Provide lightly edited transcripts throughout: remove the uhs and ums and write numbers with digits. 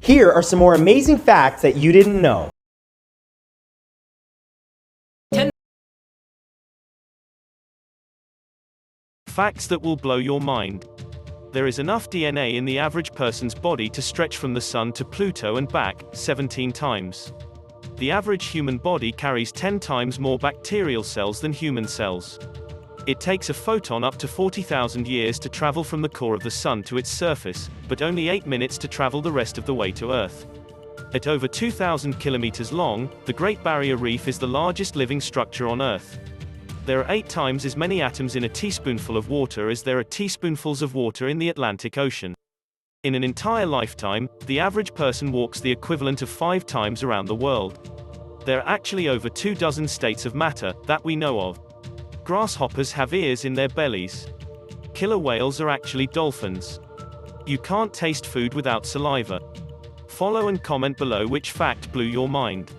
Here are some more amazing facts that you didn't know. Facts that will blow your mind. There is enough DNA in the average person's body to stretch from the Sun to Pluto and back, 17 times. The average human body carries 10 times more bacterial cells than human cells. It takes a photon up to 40,000 years to travel from the core of the Sun to its surface, but only 8 minutes to travel the rest of the way to Earth. At over 2,000 kilometers long, the Great Barrier Reef is the largest living structure on Earth. There are 8 times as many atoms in a teaspoonful of water as there are teaspoonfuls of water in the Atlantic Ocean. In an entire lifetime, the average person walks the equivalent of 5 times around the world. There are actually over 24 states of matter that we know of. Grasshoppers have ears in their bellies. Killer whales are actually dolphins. You can't taste food without saliva. Follow and comment below which fact blew your mind.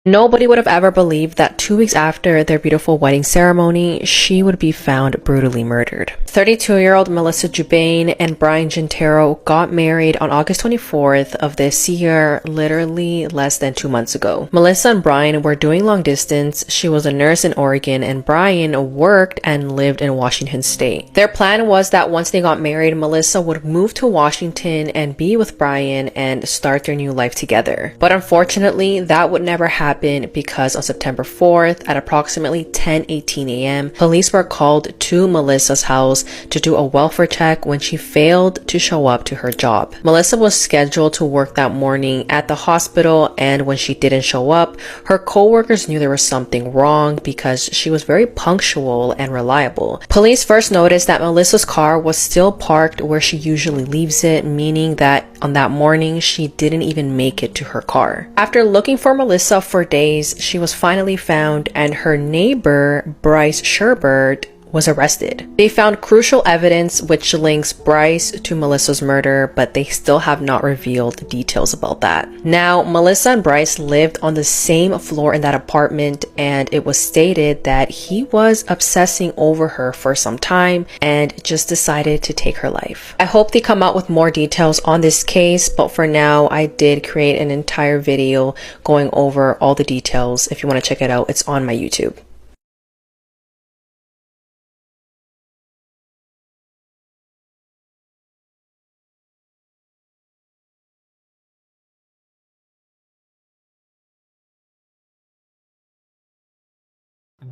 Nobody would have ever believed that 2 weeks after their beautiful wedding ceremony, she would be found brutally murdered. 32-year-old Melissa Jubain and Brian Gentero got married on August 24th of this year, literally less than 2 months ago. Melissa and Brian were doing long distance. She was a nurse in Oregon and Brian worked and lived in Washington State. Their plan was that once they got married, Melissa would move to Washington and be with Brian and start their new life together. But unfortunately, that would never happen because on September 4th at approximately 10:18 a.m., police were called to Melissa's house to do a welfare check when she failed to show up to her job. Melissa was scheduled to work that morning at the hospital, and when she didn't show up, her co-workers knew there was something wrong because she was very punctual and reliable. Police first noticed that Melissa's car was still parked where she usually leaves it, meaning that on that morning she didn't even make it to her car. After looking for Melissa for days, she was finally found, and her neighbor, Bryce Sherbert, was arrested. They found crucial evidence which links Bryce to Melissa's murder, but they still have not revealed details about that. Now, Melissa and Bryce lived on the same floor in that apartment, and it was stated that he was obsessing over her for some time and just decided to take her life. I hope they come out with more details on this case, but for now, I did create an entire video going over all the details. If you want to check it out, it's on my YouTube.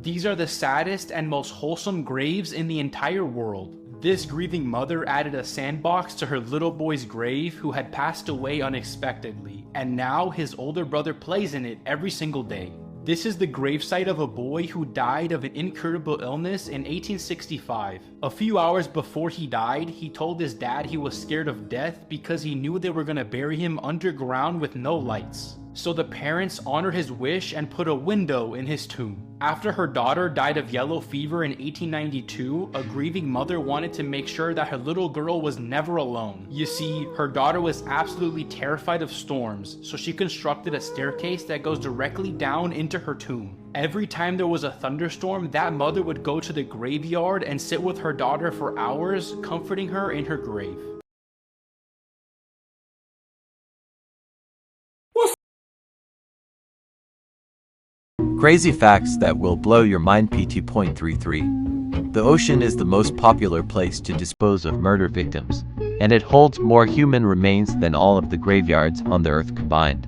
These are the saddest and most wholesome graves in the entire world. This grieving mother added a sandbox to her little boy's grave who had passed away unexpectedly, and now his older brother plays in it every single day. This is the gravesite of a boy who died of an incurable illness in 1865. A few hours before he died, he told his dad he was scared of death because he knew they were gonna bury him underground with no lights. So the parents honored his wish and put a window in his tomb. After her daughter died of yellow fever in 1892, a grieving mother wanted to make sure that her little girl was never alone. You see, her daughter was absolutely terrified of storms, so she constructed a staircase that goes directly down into her tomb. Every time there was a thunderstorm, that mother would go to the graveyard and sit with her daughter for hours, comforting her in her grave. Crazy facts that will blow your mind. PT.33. The ocean is the most popular place to dispose of murder victims, and it holds more human remains than all of the graveyards on the earth combined.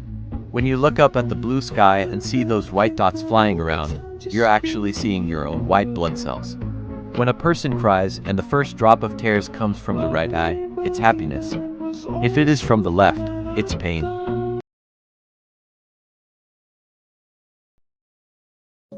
When you look up at the blue sky and see those white dots flying around, you're actually seeing your own white blood cells. When a person cries and the first drop of tears comes from the right eye, it's happiness. If it is from the left, it's pain.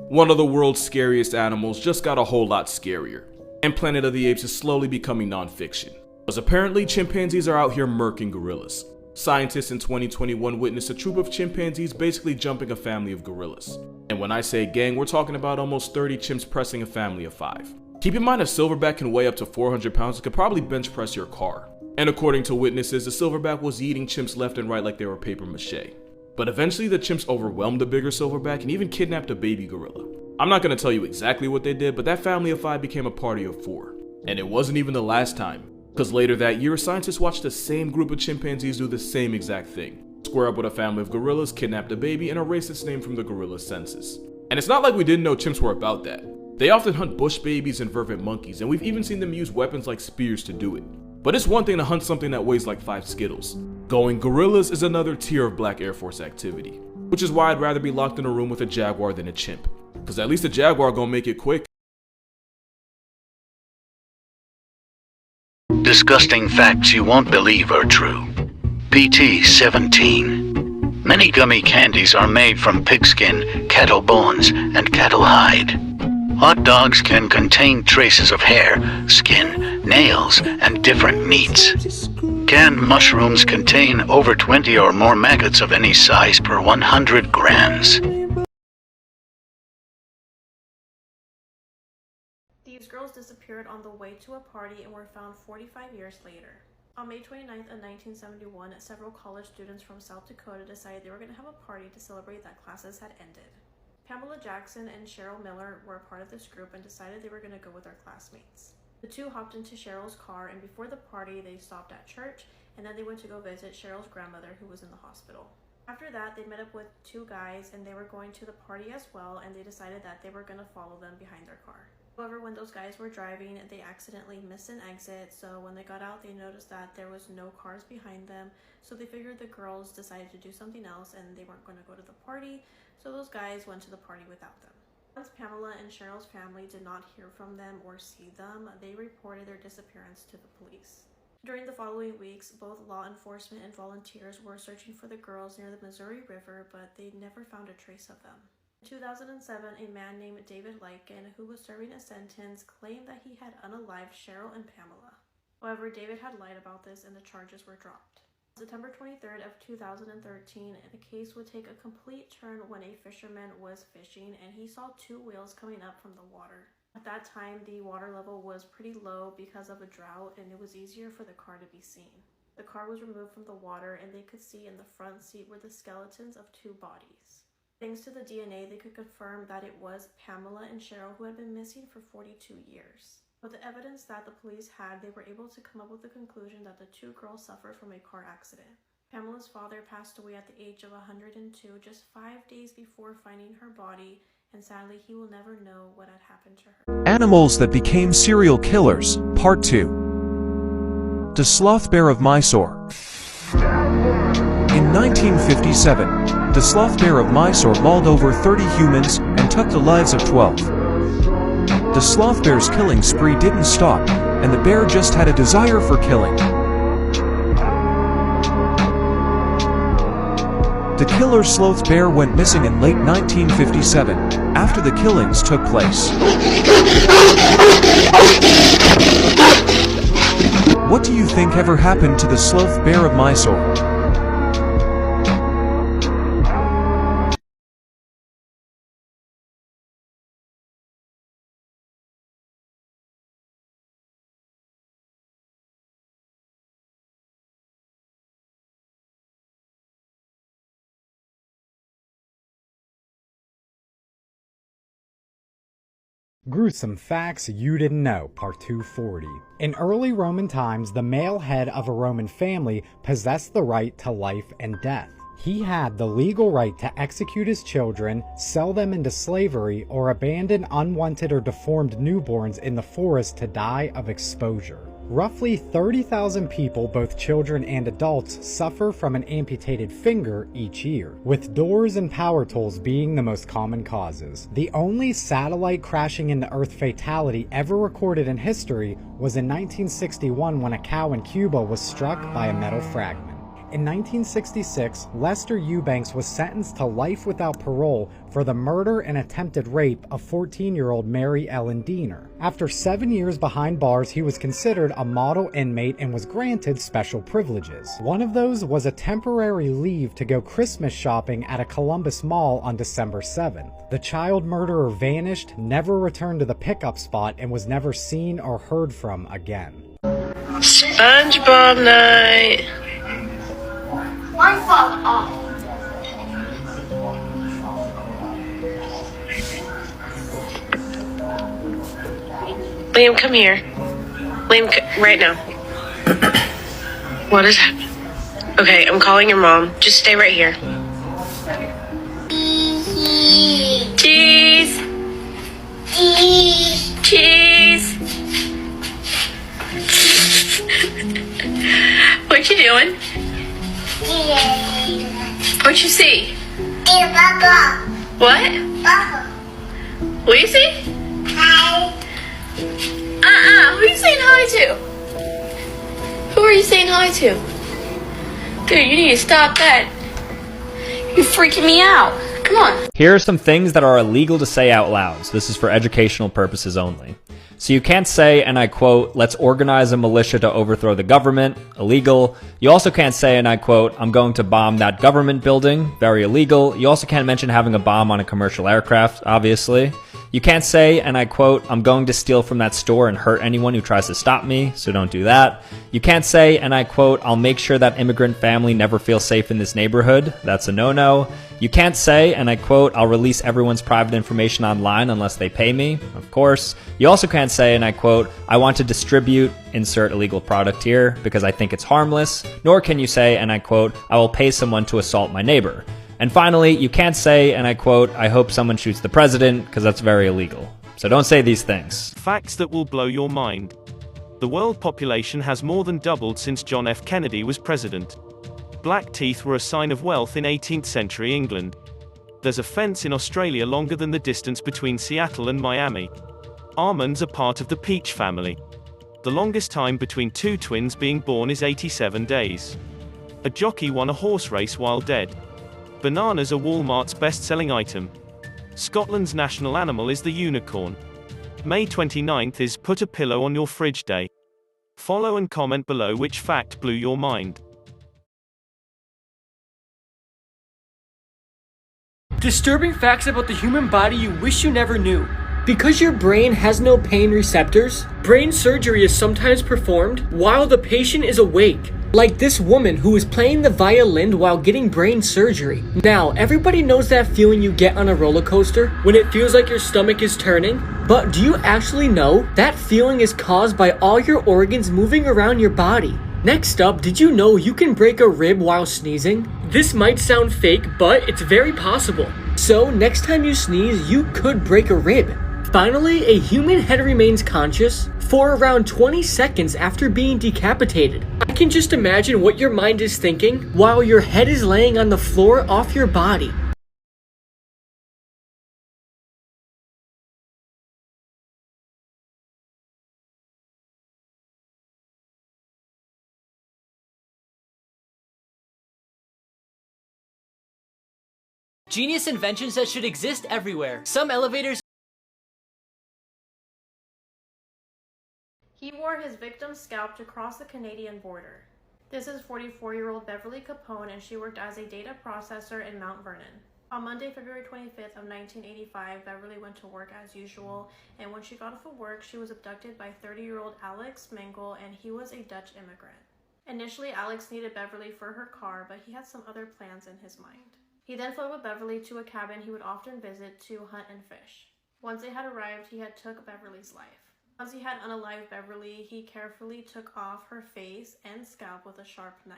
One of the world's scariest animals just got a whole lot scarier, and Planet of the Apes is slowly becoming non-fiction. Because apparently chimpanzees are out here murking gorillas. Scientists in 2021 witnessed a troop of chimpanzees basically jumping a family of gorillas. And when I say gang, we're talking about almost 30 chimps pressing a family of 5. Keep in mind a silverback can weigh up to 400 pounds and could probably bench press your car. And according to witnesses, the silverback was eating chimps left and right like they were paper mache. But eventually the chimps overwhelmed the bigger silverback and even kidnapped a baby gorilla. I'm not going to tell you exactly what they did, but that family of 5 became a party of 4. And it wasn't even the last time. Because later that year, scientists watched the same group of chimpanzees do the same exact thing. Square up with a family of gorillas, kidnapped a baby, and erase its name from the gorilla census. And it's not like we didn't know chimps were about that. They often hunt bush babies and vervet monkeys, and we've even seen them use weapons like spears to do it. But it's one thing to hunt something that weighs like 5 Skittles. Going gorillas is another tier of Black Air Force activity. Which is why I'd rather be locked in a room with a jaguar than a chimp. Cause at least a jaguar gonna make it quick. Disgusting facts you won't believe are true. PT-17. Many gummy candies are made from pigskin, cattle bones, and cattle hide. Hot dogs can contain traces of hair, skin, nails, and different meats. Canned mushrooms contain over 20 or more maggots of any size per 100 grams. These girls disappeared on the way to a party and were found 45 years later. On May 29th of 1971, several college students from South Dakota decided they were going to have a party to celebrate that classes had ended. Pamela Jackson and Cheryl Miller were a part of this group and decided they were going to go with their classmates. The two hopped into Cheryl's car, and before the party, they stopped at church, and then they went to go visit Cheryl's grandmother, who was in the hospital. After that, they met up with 2 guys, and they were going to the party as well, and they decided that they were going to follow them behind their car. However, when those guys were driving, they accidentally missed an exit, so when they got out, they noticed that there was no cars behind them, so they figured the girls decided to do something else and they weren't going to go to the party, so those guys went to the party without them. Once Pamela and Cheryl's family did not hear from them or see them, they reported their disappearance to the police. During the following weeks, both law enforcement and volunteers were searching for the girls near the Missouri River, but they never found a trace of them. In 2007, a man named David Lycan, who was serving a sentence, claimed that he had unalived Cheryl and Pamela. However, David had lied about this and the charges were dropped. On September 23rd of 2013, the case would take a complete turn when a fisherman was fishing and he saw 2 whales coming up from the water. At that time, the water level was pretty low because of a drought and it was easier for the car to be seen. The car was removed from the water and they could see in the front seat were the skeletons of 2 bodies. Thanks to the DNA, they could confirm that it was Pamela and Cheryl who had been missing for 42 years. With the evidence that the police had, they were able to come up with the conclusion that the 2 girls suffered from a car accident. Pamela's father passed away at the age of 102 just 5 days before finding her body, and sadly he will never know what had happened to her. Animals that became serial killers, Part 2. The sloth bear of Mysore. In 1957, the sloth bear of Mysore mauled over 30 humans and took the lives of 12. The sloth bear's killing spree didn't stop, and the bear just had a desire for killing. The killer sloth bear went missing in late 1957, after the killings took place. What do you think ever happened to the sloth bear of Mysore? Gruesome Facts You Didn't Know, Part 240. In early Roman times, the male head of a Roman family possessed the right to life and death. He had the legal right to execute his children, sell them into slavery, or abandon unwanted or deformed newborns in the forest to die of exposure. Roughly 30,000 people, both children and adults, suffer from an amputated finger each year, with doors and power tools being the most common causes. The only satellite crashing into Earth fatality ever recorded in history was in 1961 when a cow in Cuba was struck by a metal fragment. In 1966, Lester Eubanks was sentenced to life without parole for the murder and attempted rape of 14-year-old Mary Ellen Diener. After 7 years behind bars, he was considered a model inmate and was granted special privileges. One of those was a temporary leave to go Christmas shopping at a Columbus mall on December 7th. The child murderer vanished, never returned to the pickup spot, and was never seen or heard from again. SpongeBob night. My father off. Liam, come here. Liam, right now. What is happening? Okay, I'm calling your mom. Just stay right here. Cheese. Cheese. What you doing? What you see? What? What you see? Who are you saying hi to? Who are you saying hi to? Dude, you need to stop that. You're freaking me out. Come on. Here are some things that are illegal to say out loud. So this is for educational purposes only. So you can't say, and I quote, "Let's organize a militia to overthrow the government." Illegal. You also can't say, and I quote, "I'm going to bomb that government building." Very illegal. You also can't mention having a bomb on a commercial aircraft, obviously. You can't say, and I quote, "I'm going to steal from that store and hurt anyone who tries to stop me," so don't do that. You can't say, and I quote, "I'll make sure that immigrant family never feels safe in this neighborhood." That's a no-no. You can't say, and I quote, "I'll release everyone's private information online unless they pay me." Of course. You also can't say, and I quote, "I want to distribute," insert illegal product here, "because I think it's harmless." Nor can you say, and I quote, "I will pay someone to assault my neighbor." And finally, you can't say, and I quote, "I hope someone shoots the president," because that's very illegal. So don't say these things. Facts that will blow your mind. The world population has more than doubled since John F. Kennedy was president. Black teeth were a sign of wealth in 18th century England. There's a fence in Australia longer than the distance between Seattle and Miami. Almonds are part of the peach family. The longest time between two twins being born is 87 days. A jockey won a horse race while dead. Bananas are Walmart's best-selling item. Scotland's national animal is the unicorn. May 29th is Put a Pillow on Your Fridge Day. Follow and comment below which fact blew your mind. Disturbing facts about the human body you wish you never knew. Because your brain has no pain receptors, brain surgery is sometimes performed while the patient is awake. Like this woman who was playing the violin while getting brain surgery. Now, everybody knows that feeling you get on a roller coaster when it feels like your stomach is turning. But do you actually know that feeling is caused by all your organs moving around your body? Next up, did you know you can break a rib while sneezing? This might sound fake, but it's very possible. So next time you sneeze, you could break a rib. Finally, a human head remains conscious for around 20 seconds after being decapitated. I can just imagine what your mind is thinking while your head is laying on the floor off your body. Genius inventions that should exist everywhere. Some elevators. He wore his victim's scalp to cross the Canadian border. This is 44-year-old Beverly Capone, and she worked as a data processor in Mount Vernon. On Monday, February 25th of 1985, Beverly went to work as usual, and when she got off of work, she was abducted by 30-year-old Alex Mingle, and he was a Dutch immigrant. Initially, Alex needed Beverly for her car, but he had some other plans in his mind. He then fled with Beverly to a cabin he would often visit to hunt and fish. Once they had arrived, he had took Beverly's life. Once he had unalived Beverly, he carefully took off her face and scalp with a sharp knife.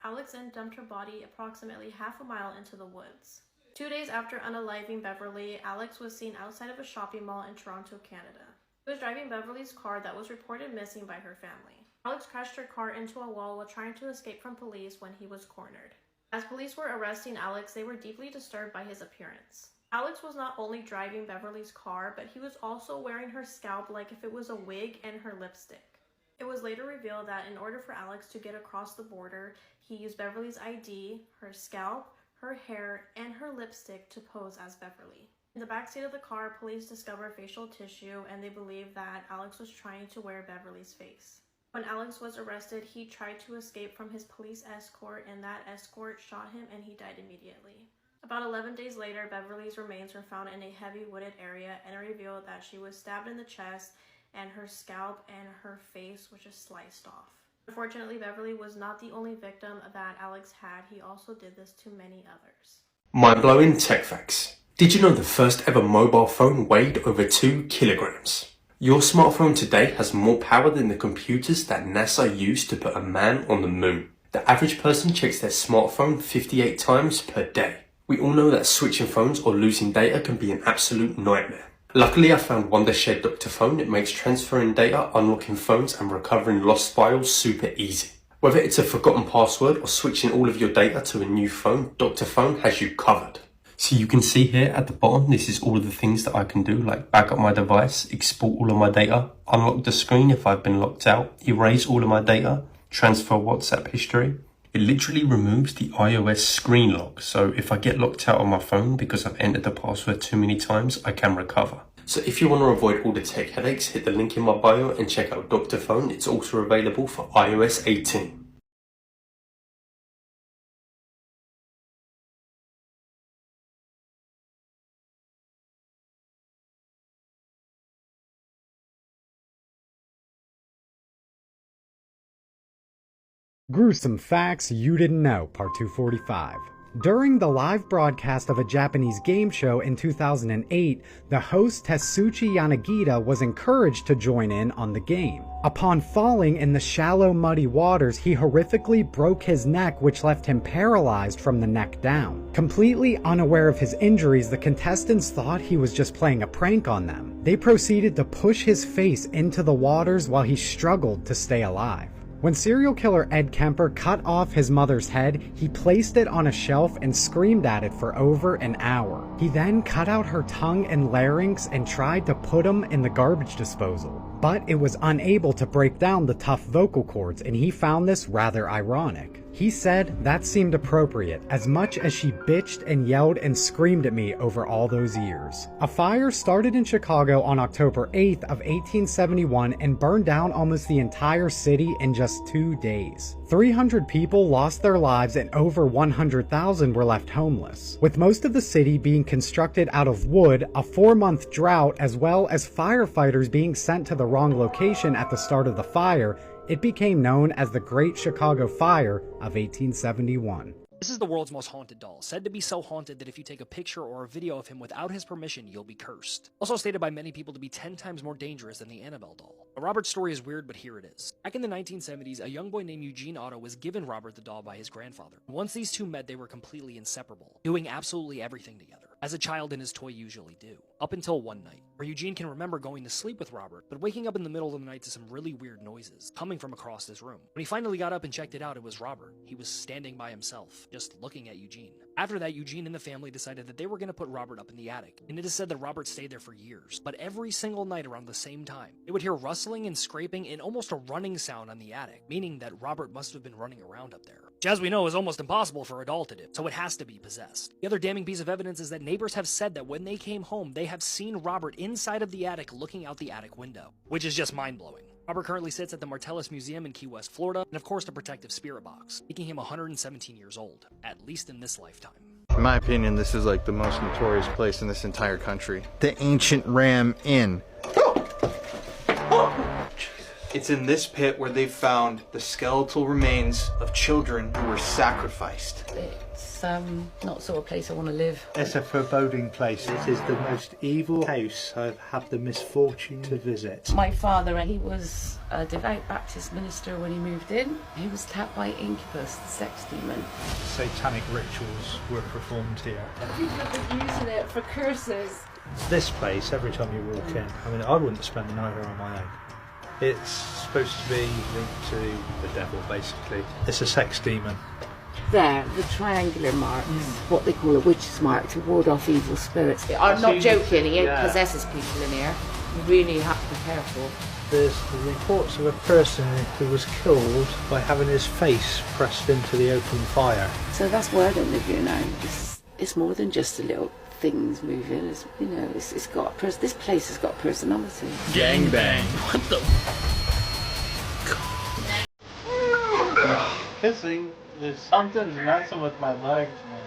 Alex then dumped her body approximately half a mile into the woods. 2 days after unaliving Beverly, Alex was seen outside of a shopping mall in Toronto, Canada. He was driving Beverly's car that was reported missing by her family. Alex crashed her car into a wall while trying to escape from police when he was cornered. As police were arresting Alex, they were deeply disturbed by his appearance. Alex was not only driving Beverly's car, but he was also wearing her scalp like if it was a wig and her lipstick. It was later revealed that in order for Alex to get across the border, he used Beverly's ID, her scalp, her hair, and her lipstick to pose as Beverly. In the backseat of the car, police discovered facial tissue, and they believed that Alex was trying to wear Beverly's face. When Alex was arrested, he tried to escape from his police escort, and that escort shot him and he died immediately. About 11 days later, Beverly's remains were found in a heavy wooded area, and it revealed that she was stabbed in the chest and her scalp and her face was just sliced off. Unfortunately, Beverly was not the only victim that Alex had. He also did this to many others. Mind-blowing tech facts. Did you know the first ever mobile phone weighed over 2 kilograms? Your smartphone today has more power than the computers that NASA used to put a man on the moon. The average person checks their smartphone 58 times per day. We all know that switching phones or losing data can be an absolute nightmare. Luckily, I found Wondershed Dr. Phone. It makes transferring data, unlocking phones and recovering lost files super easy. Whether it's a forgotten password or switching all of your data to a new phone, Dr. Phone has you covered. So you can see here at the bottom, this is all of the things that I can do, like back up my device, export all of my data, unlock the screen if I've been locked out, erase all of my data, transfer WhatsApp history. It literally removes the iOS screen lock, so if I get locked out on my phone because I've entered the password too many times, I can recover. So if you want to avoid all the tech headaches, hit the link in my bio and check out Dr. Phone. It's also available for iOS 18. Gruesome Facts You Didn't Know, Part 245. During the live broadcast of a Japanese game show in 2008, the host Tetsuchi Yanagita was encouraged to join in on the game. Upon falling in the shallow, muddy waters, he horrifically broke his neck, which left him paralyzed from the neck down. Completely unaware of his injuries, the contestants thought he was just playing a prank on them. They proceeded to push his face into the waters while he struggled to stay alive. When serial killer Ed Kemper cut off his mother's head, he placed it on a shelf and screamed at it for over an hour. He then cut out her tongue and larynx and tried to put them in the garbage disposal. But it was unable to break down the tough vocal cords, and he found this rather ironic. He said that seemed appropriate, as much as she bitched and yelled and screamed at me over all those years. A fire started in Chicago on October 8th of 1871 and burned down almost the entire city in just 2 days. 300 people lost their lives and over 100,000 were left homeless. With most of the city being constructed out of wood, a 4-month drought, as well as firefighters being sent to the wrong location at the start of the fire, it became known as the Great Chicago Fire of 1871. This is the world's most haunted doll, said to be so haunted that if you take a picture or a video of him without his permission, you'll be cursed. Also stated by many people to be 10 times more dangerous than the Annabelle doll. Robert's story is weird, but here it is. Back in the 1970s, a young boy named Eugene Otto was given Robert the doll by his grandfather. Once these two met, they were completely inseparable, doing absolutely everything together, as a child and his toy usually do. Up until one night, where Eugene can remember going to sleep with Robert, but waking up in the middle of the night to some really weird noises coming from across his room. When he finally got up and checked it out, it was Robert. He was standing by himself, just looking at Eugene. After that, Eugene and the family decided that they were going to put Robert up in the attic, and it is said that Robert stayed there for years. But every single night around the same time, they would hear rustling and scraping and almost a running sound on the attic, meaning that Robert must have been running around up there. Which, as we know, is almost impossible for a doll to do, so it has to be possessed. The other damning piece of evidence is that neighbors have said that when they came home, they have seen Robert inside of the attic looking out the attic window, which is just mind-blowing. Robert currently sits at the Martellus Museum in Key West, Florida, and of course the protective spirit box, making him 117 years old, at least in this lifetime. In my opinion, this is like the most notorious place in this entire country. The Ancient Ram Inn. It's in this pit where they found the skeletal remains of children who were sacrificed. It's not sort of place I want to live. It's a foreboding place. It is the most evil house I've had the misfortune to visit. My father, he was a devout Baptist minister when he moved in. He was tapped by incubus, the sex demon. Satanic rituals were performed here. People have been using it for curses. This place, every time you walk in, I mean, I wouldn't spend the night here on my own. It's supposed to be linked to the devil, basically. It's a sex demon. There, the triangular marks, what they call a witch's mark, to ward off evil spirits. I'm not joking, he possesses people in here. You really have to be careful. There's the reports of a person who was killed by having his face pressed into the open fire. So that's why I don't live here now. It's more than just a little things moving. It's, you know, it's got this place has got personality. Gang bang. What the? Kissing. There's something messing with my legs, man.